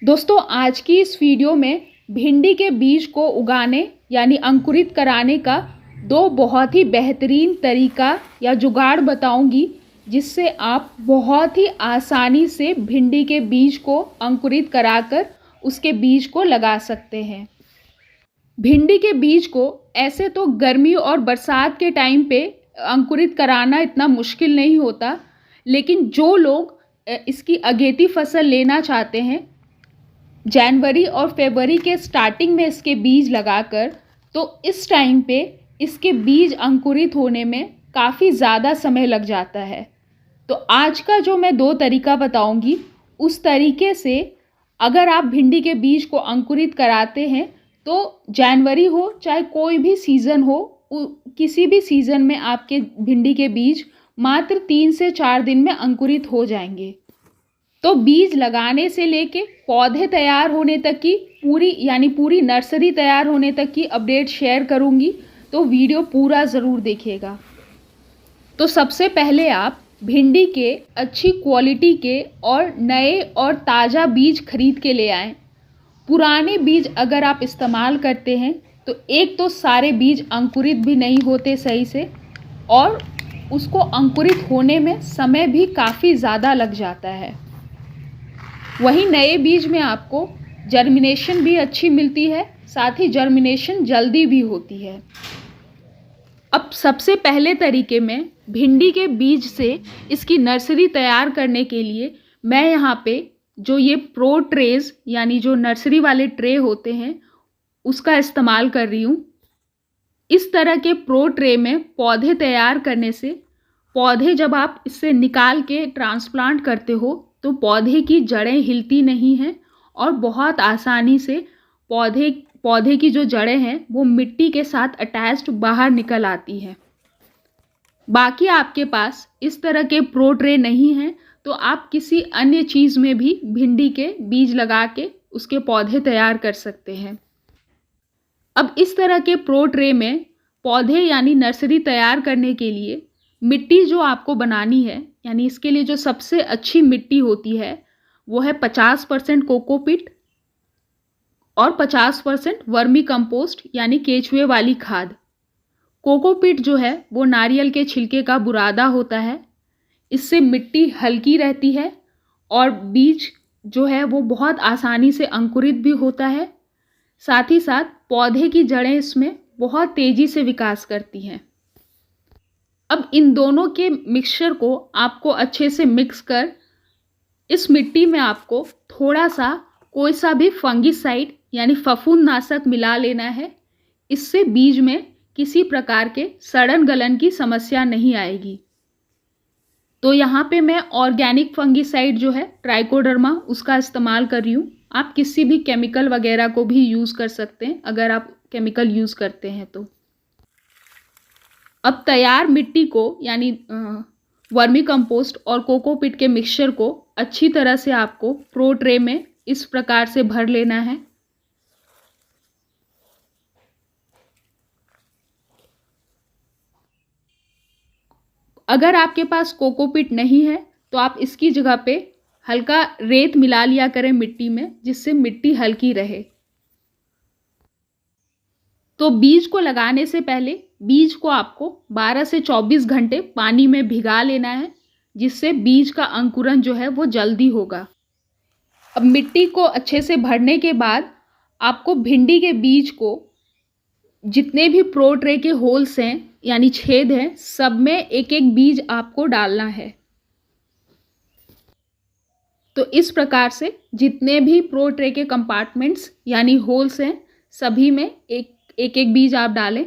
दोस्तों, आज की इस वीडियो में भिंडी के बीज को उगाने यानी अंकुरित कराने का दो बहुत ही बेहतरीन तरीका या जुगाड़ बताऊंगी, जिससे आप बहुत ही आसानी से भिंडी के बीज को अंकुरित कराकर उसके बीज को लगा सकते हैं। भिंडी के बीज को ऐसे तो गर्मी और बरसात के टाइम पे अंकुरित कराना इतना मुश्किल नहीं होता, लेकिन जो लोग इसकी अगेती फसल लेना चाहते हैं जनवरी और फरवरी के स्टार्टिंग में इसके बीज लगाकर, तो इस टाइम पे इसके बीज अंकुरित होने में काफ़ी ज़्यादा समय लग जाता है। तो आज का जो मैं दो तरीका बताऊंगी, उस तरीके से अगर आप भिंडी के बीज को अंकुरित कराते हैं तो जनवरी हो चाहे कोई भी सीज़न हो, किसी भी सीज़न में आपके भिंडी के बीज मात्र 3 से 4 दिन में अंकुरित हो जाएंगे। तो बीज लगाने से लेके पौधे तैयार होने तक की पूरी नर्सरी तैयार होने तक की अपडेट शेयर करूंगी, तो वीडियो पूरा ज़रूर देखिएगा। तो सबसे पहले आप भिंडी के अच्छी क्वालिटी के और नए और ताज़ा बीज खरीद के ले आएँ। पुराने बीज अगर आप इस्तेमाल करते हैं तो एक तो सारे बीज अंकुरित भी नहीं होते सही से, और उसको अंकुरित होने में समय भी काफ़ी ज़्यादा लग जाता है। वहीं नए बीज में आपको जर्मिनेशन भी अच्छी मिलती है, साथ ही जर्मिनेशन जल्दी भी होती है। अब सबसे पहले तरीके में भिंडी के बीज से इसकी नर्सरी तैयार करने के लिए मैं यहाँ पे जो ये प्रो ट्रेज यानी जो नर्सरी वाले ट्रे होते हैं उसका इस्तेमाल कर रही हूँ। इस तरह के प्रो ट्रे में पौधे तैयार करने से पौधे जब आप इससे निकाल के ट्रांसप्लांट करते हो तो पौधे की जड़ें हिलती नहीं हैं और बहुत आसानी से पौधे की जो जड़ें हैं वो मिट्टी के साथ अटैच्ड बाहर निकल आती हैं। बाकी आपके पास इस तरह के प्रो ट्रे नहीं हैं तो आप किसी अन्य चीज़ में भी भिंडी के बीज लगा के उसके पौधे तैयार कर सकते हैं। अब इस तरह के प्रो ट्रे में पौधे यानी नर्सरी तैयार करने के लिए मिट्टी जो आपको बनानी है, यानी इसके लिए जो सबसे अच्छी मिट्टी होती है वो है 50% कोकोपीट और 50% वर्मी कंपोस्ट यानी केचुए वाली खाद। कोकोपीट जो है वो नारियल के छिलके का बुरादा होता है। इससे मिट्टी हल्की रहती है और बीज जो है वो बहुत आसानी से अंकुरित भी होता है। साथ ही साथ पौधे की जड़ें इसमें बहुत तेज़ी से विकास करती हैं। अब इन दोनों के मिक्सचर को आपको अच्छे से मिक्स कर इस मिट्टी में आपको थोड़ा सा कोई सा भी फंगिसाइड यानी फफूंदनाशक मिला लेना है। इससे बीज में किसी प्रकार के सड़न गलन की समस्या नहीं आएगी। तो यहाँ पे मैं ऑर्गेनिक फंगिसाइड जो है ट्राइकोडर्मा उसका इस्तेमाल कर रही हूँ। आप किसी भी केमिकल वगैरह को भी यूज़ कर सकते हैं अगर आप केमिकल यूज़ करते हैं तो। अब तैयार मिट्टी को यानी वर्मी कंपोस्ट और कोकोपीट के मिक्सचर को अच्छी तरह से आपको प्रो ट्रे में इस प्रकार से भर लेना है। अगर आपके पास कोकोपीट नहीं है तो आप इसकी जगह पे हल्का रेत मिला लिया करें मिट्टी में, जिससे मिट्टी हल्की रहे। तो बीज को लगाने से पहले बीज को आपको 12 से 24 घंटे पानी में भिगा लेना है, जिससे बीज का अंकुरन जो है वो जल्दी होगा। अब मिट्टी को अच्छे से भरने के बाद आपको भिंडी के बीज को जितने भी प्रो ट्रे के होल्स हैं यानी छेद हैं, सब में एक एक बीज आपको डालना है। तो इस प्रकार से जितने भी प्रो ट्रे के कंपार्टमेंट्स यानी होल्स हैं सभी में एक एक बीज आप डालें।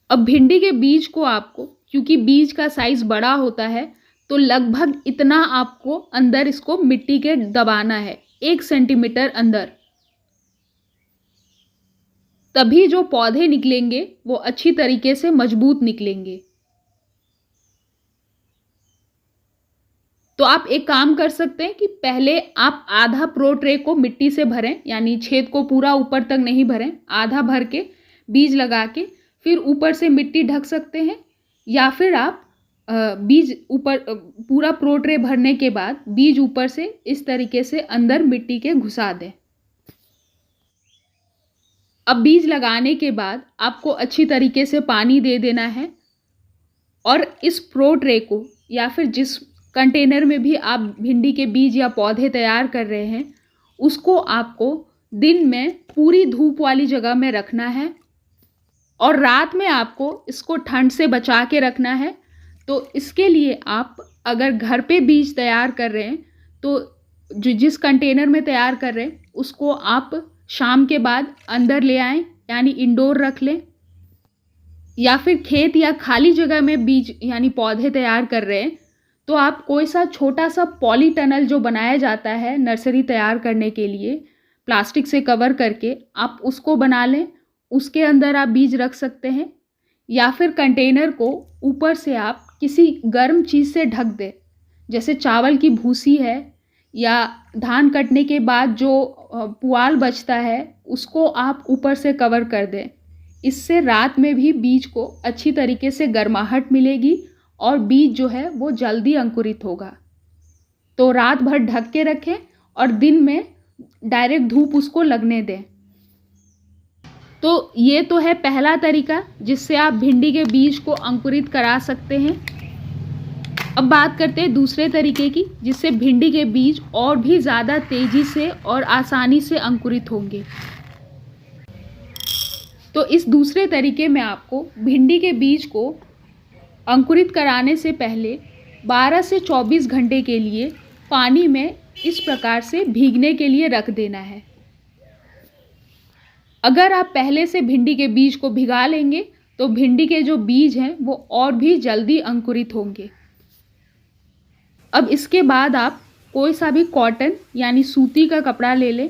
अब भिंडी के बीज को आपको, क्योंकि बीज का साइज बड़ा होता है, तो लगभग इतना आपको अंदर इसको मिट्टी के दबाना है, 1 सेंटीमीटर अंदर। तभी जो पौधे निकलेंगे वो अच्छी तरीके से मजबूत निकलेंगे। तो आप एक काम कर सकते हैं कि पहले आप आधा प्रो ट्रे को मिट्टी से भरें, यानी छेद को पूरा ऊपर तक नहीं भरें, आधा भर के बीज लगा के फिर ऊपर से मिट्टी ढक सकते हैं। या फिर आप बीज ऊपर पूरा प्रो ट्रे भरने के बाद बीज ऊपर से इस तरीके से अंदर मिट्टी के घुसा दें। अब बीज लगाने के बाद आपको अच्छी तरीके से पानी दे देना है और इस प्रो ट्रे को या फिर जिस कंटेनर में भी आप भिंडी के बीज या पौधे तैयार कर रहे हैं उसको आपको दिन में पूरी धूप वाली जगह में रखना है और रात में आपको इसको ठंड से बचा के रखना है। तो इसके लिए आप अगर घर पे बीज तैयार कर रहे हैं तो जिस कंटेनर में तैयार कर रहे हैं उसको आप शाम के बाद अंदर ले आएं, यानी इंडोर रख लें, या फिर खेत या खाली जगह में बीज यानी पौधे तैयार कर रहे हैं तो आप कोई सा छोटा सा पॉली टनल जो बनाया जाता है नर्सरी तैयार करने के लिए प्लास्टिक से कवर करके आप उसको बना लें, उसके अंदर आप बीज रख सकते हैं। या फिर कंटेनर को ऊपर से आप किसी गर्म चीज़ से ढक दें, जैसे चावल की भूसी है या धान कटने के बाद जो पुआल बचता है उसको आप ऊपर से कवर कर दें। इससे रात में भी बीज को अच्छी तरीके से गर्माहट मिलेगी और बीज जो है वो जल्दी अंकुरित होगा। तो रात भर ढक के रखें और दिन में डायरेक्ट धूप उसको लगने दें। तो ये तो है पहला तरीका जिससे आप भिंडी के बीज को अंकुरित करा सकते हैं। अब बात करते हैं दूसरे तरीके की जिससे भिंडी के बीज और भी ज़्यादा तेज़ी से और आसानी से अंकुरित होंगे। तो इस दूसरे तरीके में आपको भिंडी के बीज को अंकुरित कराने से पहले 12 से 24 घंटे के लिए पानी में इस प्रकार से भीगने के लिए रख देना है। अगर आप पहले से भिंडी के बीज को भिगा लेंगे तो भिंडी के जो बीज हैं वो और भी जल्दी अंकुरित होंगे। अब इसके बाद आप कोई सा भी कॉटन यानी सूती का कपड़ा ले लें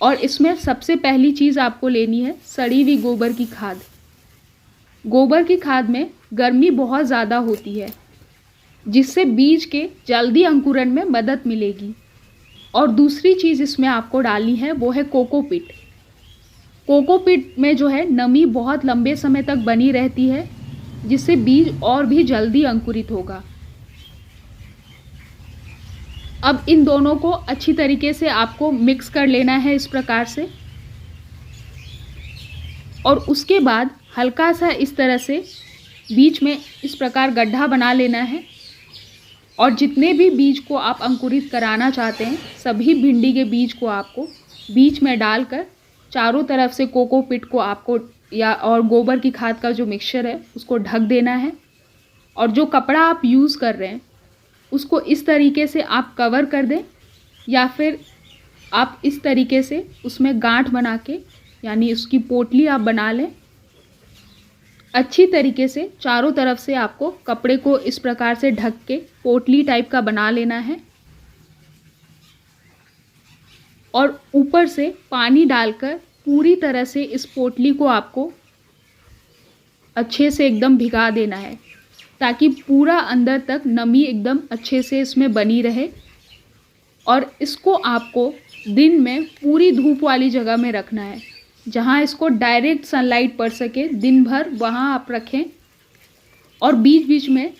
और इसमें सबसे पहली चीज़ आपको लेनी है सड़ी हुई गोबर की खाद। गोबर की खाद में गर्मी बहुत ज़्यादा होती है जिससे बीज के जल्दी अंकुरण में मदद मिलेगी। और दूसरी चीज़ इसमें आपको डालनी है वो है कोकोपीट। कोकोपीट में जो है नमी बहुत लंबे समय तक बनी रहती है जिससे बीज और भी जल्दी अंकुरित होगा। अब इन दोनों को अच्छी तरीके से आपको मिक्स कर लेना है इस प्रकार से और उसके बाद हल्का सा इस तरह से बीच में इस प्रकार गड्ढा बना लेना है और जितने भी बीज को आप अंकुरित कराना चाहते हैं सभी भिंडी के बीज को आपको बीच में डालकर चारों तरफ से कोकोपीट को आपको या और गोबर की खाद का जो मिक्सचर है उसको ढक देना है और जो कपड़ा आप यूज़ कर रहे हैं उसको इस तरीके से आप कवर कर दें या फिर आप इस तरीके से उसमें गांठ बना के यानी उसकी पोटली आप बना लें। अच्छी तरीके से चारों तरफ से आपको कपड़े को इस प्रकार से ढक के पोटली टाइप का बना लेना है और ऊपर से पानी डालकर पूरी तरह से इस पोटली को आपको अच्छे से एकदम भिगा देना है ताकि पूरा अंदर तक नमी एकदम अच्छे से इसमें बनी रहे। और इसको आपको दिन में पूरी धूप वाली जगह में रखना है जहाँ इसको डायरेक्ट सनलाइट पड़ सके दिन भर वहाँ आप रखें। और बीच बीच में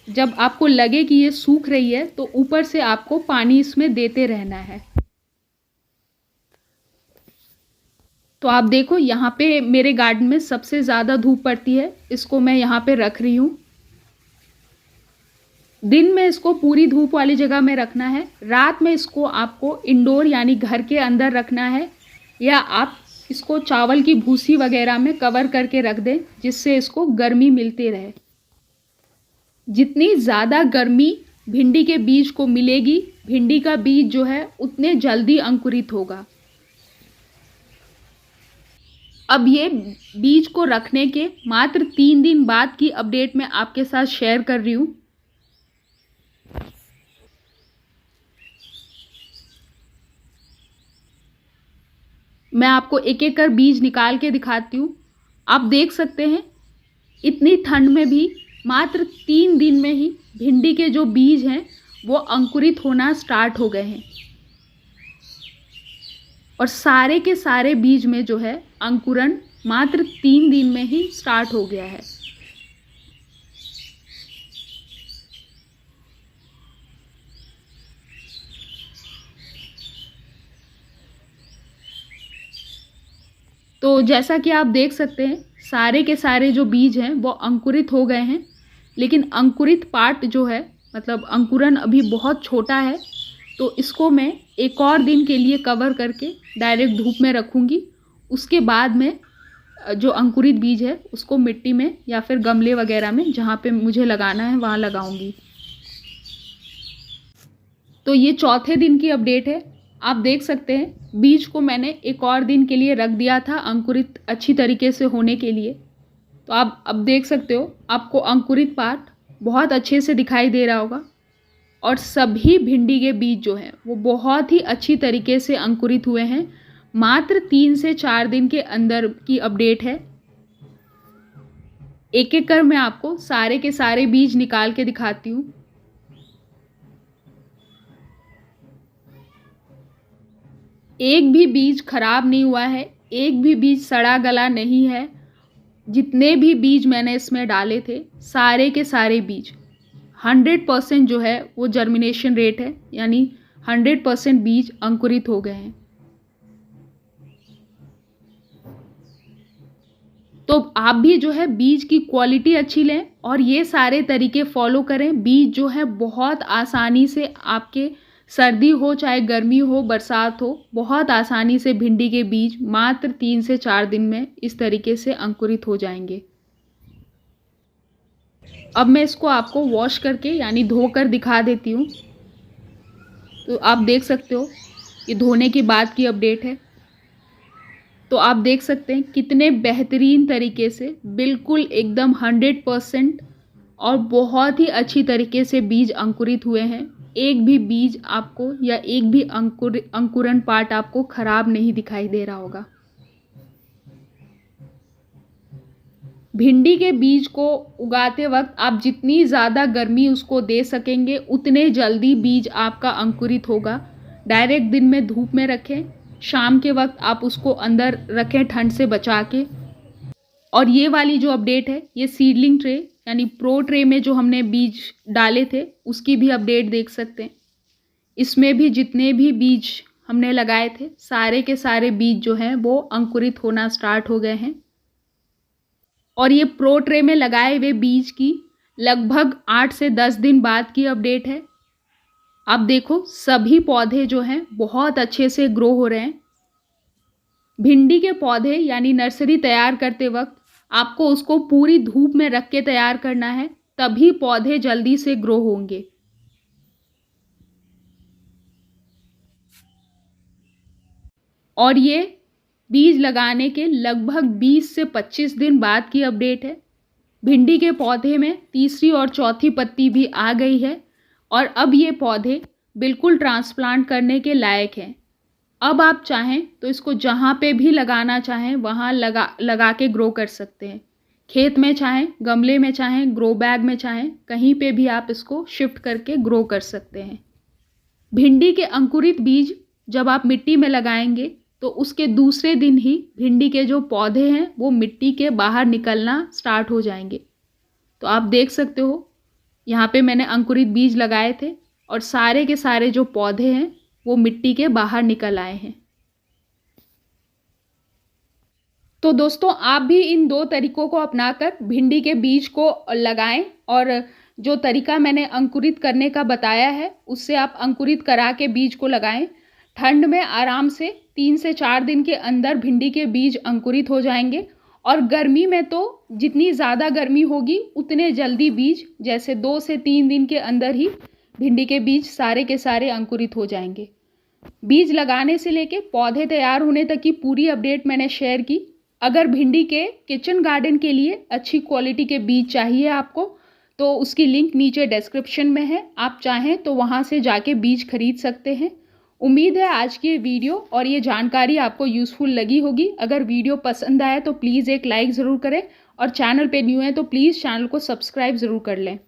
जब आपको लगे कि ये सूख रही है तो ऊपर से आपको पानी इसमें देते रहना है। तो आप देखो यहाँ पे मेरे गार्डन में सबसे ज़्यादा धूप पड़ती है, इसको मैं यहाँ पे रख रही हूँ। दिन में इसको पूरी धूप वाली जगह में रखना है, रात में इसको आपको इंडोर यानी घर के अंदर रखना है या आप इसको चावल की भूसी वगैरह में कवर करके रख दें जिससे इसको गर्मी मिलती रहे। जितनी ज़्यादा गर्मी भिंडी के बीज को मिलेगी भिंडी का बीज जो है उतने जल्दी अंकुरित होगा। अब ये बीज को रखने के मात्र 3 दिन बाद की अपडेट मैं आपके साथ शेयर कर रही हूँ। मैं आपको एक एक कर बीज निकाल के दिखाती हूँ। आप देख सकते हैं इतनी ठंड में भी मात्र 3 दिन में ही भिंडी के जो बीज हैं वो अंकुरित होना स्टार्ट हो गए हैं और सारे के सारे बीज में जो है अंकुरण मात्र 3 दिन में ही स्टार्ट हो गया है। तो जैसा कि आप देख सकते हैं सारे के सारे जो बीज हैं वो अंकुरित हो गए हैं, लेकिन अंकुरित पार्ट जो है मतलब अंकुरन अभी बहुत छोटा है, तो इसको मैं एक और दिन के लिए कवर करके डायरेक्ट धूप में रखूँगी। उसके बाद में जो अंकुरित बीज है उसको मिट्टी में या फिर गमले वगैरह में जहाँ पे मुझे लगाना है वहाँ लगाऊंगी। तो ये चौथे दिन की अपडेट है। आप देख सकते हैं बीज को मैंने एक और दिन के लिए रख दिया था अंकुरित अच्छी तरीके से होने के लिए। तो आप अब देख सकते हो आपको अंकुरित पार्ट बहुत अच्छे से दिखाई दे रहा होगा, और सभी भिंडी के बीज जो हैं वो बहुत ही अच्छी तरीके से अंकुरित हुए हैं। मात्र 3 से 4 दिन के अंदर की अपडेट है। एक एक कर मैं आपको सारे के सारे बीज निकाल के दिखाती हूँ। एक भी बीज खराब नहीं हुआ है, एक भी बीज सड़ा गला नहीं है। जितने भी बीज मैंने इसमें डाले थे सारे के सारे बीज 100% जो है वो जर्मिनेशन रेट है, यानी 100% बीज अंकुरित हो गए हैं। तो आप भी जो है बीज की क्वालिटी अच्छी लें और ये सारे तरीके फॉलो करें। बीज जो है बहुत आसानी से आपके सर्दी हो चाहे गर्मी हो बरसात हो, बहुत आसानी से भिंडी के बीज मात्र 3 से 4 दिन में इस तरीके से अंकुरित हो जाएंगे। अब मैं इसको आपको वॉश करके यानी धोकर दिखा देती हूँ। तो आप देख सकते हो ये धोने के बाद की अपडेट है। तो आप देख सकते हैं कितने बेहतरीन तरीके से बिल्कुल एकदम 100% और बहुत ही अच्छी तरीके से बीज अंकुरित हुए हैं। एक भी बीज आपको या एक भी अंकुरन पार्ट आपको खराब नहीं दिखाई दे रहा होगा। भिंडी के बीज को उगाते वक्त आप जितनी ज़्यादा गर्मी उसको दे सकेंगे उतने जल्दी बीज आपका अंकुरित होगा। डायरेक्ट दिन में धूप में रखें, शाम के वक्त आप उसको अंदर रखें ठंड से बचा के। और ये वाली जो अपडेट है ये सीडलिंग ट्रे यानी प्रो ट्रे में जो हमने बीज डाले थे उसकी भी अपडेट देख सकते हैं। इसमें भी जितने भी बीज हमने लगाए थे सारे के सारे बीज जो हैं वो अंकुरित होना स्टार्ट हो गए हैं। और ये प्रो ट्रे में लगाए हुए बीज की लगभग 8 से 10 दिन बाद की अपडेट है। आप देखो सभी पौधे जो हैं बहुत अच्छे से ग्रो हो रहे हैं। भिंडी के पौधे यानी नर्सरी तैयार करते वक्त आपको उसको पूरी धूप में रख के तैयार करना है, तभी पौधे जल्दी से ग्रो होंगे। और ये बीज लगाने के लगभग 20 से 25 दिन बाद की अपडेट है। भिंडी के पौधे में तीसरी और चौथी पत्ती भी आ गई है और अब ये पौधे बिल्कुल ट्रांसप्लांट करने के लायक हैं। अब आप चाहें तो इसको जहाँ पे भी लगाना चाहें वहाँ लगा के ग्रो कर सकते हैं। खेत में चाहें, गमले में चाहें, ग्रो बैग में चाहें, कहीं पे भी आप इसको शिफ्ट करके ग्रो कर सकते हैं। भिंडी के अंकुरित बीज जब आप मिट्टी में लगाएंगे तो उसके दूसरे दिन ही भिंडी के जो पौधे हैं वो मिट्टी के बाहर निकलना स्टार्ट हो जाएंगे। तो आप देख सकते हो यहाँ पे मैंने अंकुरित बीज लगाए थे और सारे के सारे जो पौधे हैं वो मिट्टी के बाहर निकल आए हैं। तो दोस्तों आप भी इन 2 तरीकों को अपनाकर भिंडी के बीज को लगाएं और जो तरीका मैंने अंकुरित करने का बताया है उससे आप अंकुरित करा के बीज को लगाएं। ठंड में आराम से 3 से 4 दिन के अंदर भिंडी के बीज अंकुरित हो जाएंगे और गर्मी में तो जितनी ज़्यादा गर्मी होगी उतने जल्दी बीज, जैसे 2 से 3 दिन के अंदर ही भिंडी के बीज सारे के सारे अंकुरित हो जाएंगे। बीज लगाने से लेके पौधे तैयार होने तक की पूरी अपडेट मैंने शेयर की। अगर भिंडी के किचन गार्डन के लिए अच्छी क्वालिटी के बीज चाहिए आपको तो उसकी लिंक नीचे डिस्क्रिप्शन में है, आप चाहें तो वहां से जाके बीज खरीद सकते हैं। उम्मीद है आज की वीडियो और ये जानकारी आपको यूज़फुल लगी होगी। अगर वीडियो पसंद आए तो प्लीज़ एक लाइक ज़रूर करें और चैनल पे न्यू है तो प्लीज़ चैनल को सब्सक्राइब ज़रूर कर लें।